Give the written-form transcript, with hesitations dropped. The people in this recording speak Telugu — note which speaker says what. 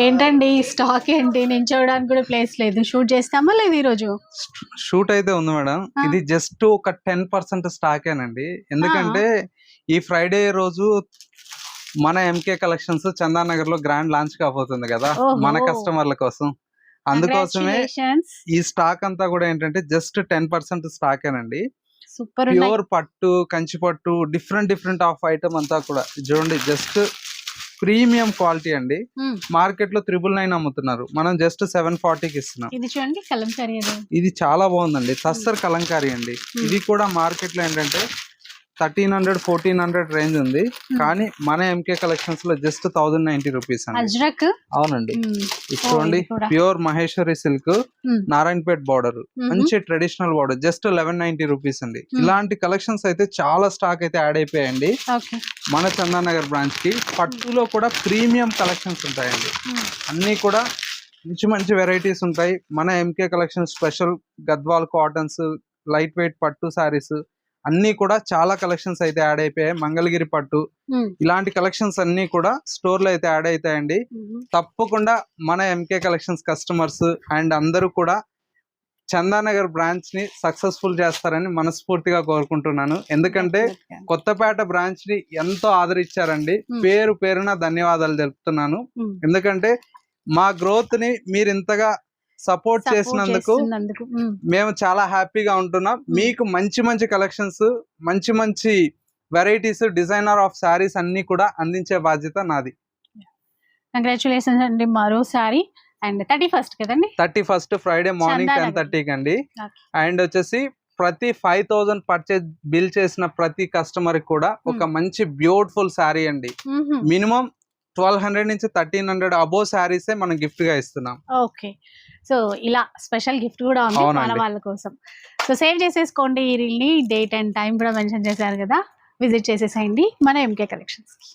Speaker 1: ఏంటండి స్టాక్ ఏంటి? నించోడానికి కూడా ప్లేస్ లేదు. షూట్ చేస్తామా లేదు ఈరోజు?
Speaker 2: షూట్ అయితే ఉంది మేడం. ఇది జస్ట్ ఒక 10% స్టాకేనండి. ఎందుకంటే ఈ ఫ్రైడే రోజు మన ఎంకే కలెక్షన్స్ చందానగర్ లో గ్రాండ్ లాంచ్ కాబోతుంది కదా మన కస్టమర్ల కోసం. అందుకోసమే ఈ స్టాక్ అంతా కూడా ఏంటంటే జస్ట్ 10% స్టాకేనండి.
Speaker 1: సూపర్
Speaker 2: ప్యూర్ పట్టు, కంచి పట్టు, డిఫరెంట్ ఆఫ్ ఐటమ్ అంతా కూడా చూడండి. జస్ట్ ప్రీమియం క్వాలిటీ అండి. మార్కెట్ లో 999 అమ్ముతున్నారు, మనం జస్ట్ 740కి ఇస్తున్నాం.
Speaker 1: ఇది చూడండి కలంకారీ,
Speaker 2: ఇది చాలా బాగుందండి. తస్సర్ కలంకారీ అండి. ఇది కూడా మార్కెట్ లో ఏంటంటే 1300-1400 రేంజ్ ఉంది, కానీ మన ఎంకే కలెక్షన్స్ లో జస్ట్ 1090 రూపీస్ అండి. అవునండి. చూడండి pure Maheshwari silk, Narayanpet border, మంచి ట్రెడిషనల్ బార్డర్, జస్ట్ 1190 రూపీస్ అండి. ఇలాంటి కలెక్షన్స్ అయితే చాలా స్టాక్ అయితే యాడ్ అయిపోయాయండి మన చందానగర్ బ్రాంచ్ కి. పట్టులో కూడా ప్రీమియం కలెక్షన్స్ ఉంటాయండి. అన్ని కూడా మంచి వెరైటీస్ ఉంటాయి. మన MK collection special Gadwal cottons, light weight పట్టు సారీస్ అన్ని కూడా చాలా కలెక్షన్స్ అయితే యాడ్ అయిపోయాయి. మంగళగిరి పట్టు, ఇలాంటి కలెక్షన్స్ అన్ని కూడా స్టోర్ లో అయితే యాడ్ అవుతాయండి. తప్పకుండా మన ఎంకే కలెక్షన్స్ కస్టమర్స్ అండ్ అందరూ కూడా చందానగర్ బ్రాంచ్ ని సక్సెస్ఫుల్ చేస్తారని మనస్ఫూర్తిగా కోరుకుంటున్నాను. ఎందుకంటే కొత్తపేట బ్రాంచ్ ని ఎంతో ఆదరించారండి. పేరున ధన్యవాదాలు తెలుపుతున్నాను. ఎందుకంటే మా గ్రోత్ ని మీరు ఇంతగా సపోర్ట్ చేసినందుకు మేము చాలా హ్యాపీగా ఉంటున్నాం. మీకు మంచి కలెక్షన్స్, మంచి వెరైటీస్, డిజైనర్ ఆఫ్ శారీస్ అన్ని కూడా అందించే బాధ్యత నాది.
Speaker 1: కంగ్రాచులేషన్స్ అండి మరోసారి. అండ్ 31st కదండి,
Speaker 2: 31st ఫ్రైడే మార్నింగ్ 10:30కి అండి. అండ్ వచ్చేసి ప్రతి 5000 పర్చేజ్ బిల్ చేసిన ప్రతి కస్టమర్ కూడా ఒక మంచి బ్యూటిఫుల్ శారీ అండి. మినిమం 1200 నుంచి 1300 అబోవ్ శారీసే మనం గిఫ్ట్ గా ఇస్తున్నాం.
Speaker 1: ఓకే, సో ఇలా స్పెషల్ గిఫ్ట్ కూడా ఉంది మన వాళ్ళ కోసం. సో సేవ్ చేసేసుకోండి ఈ రీల్ ని, డేట్ అండ్ టైం కూడా మెన్షన్ చేశారు కదా, విజిట్ చేసేసేయండి మన ఎంకే కలెక్షన్స్ కి.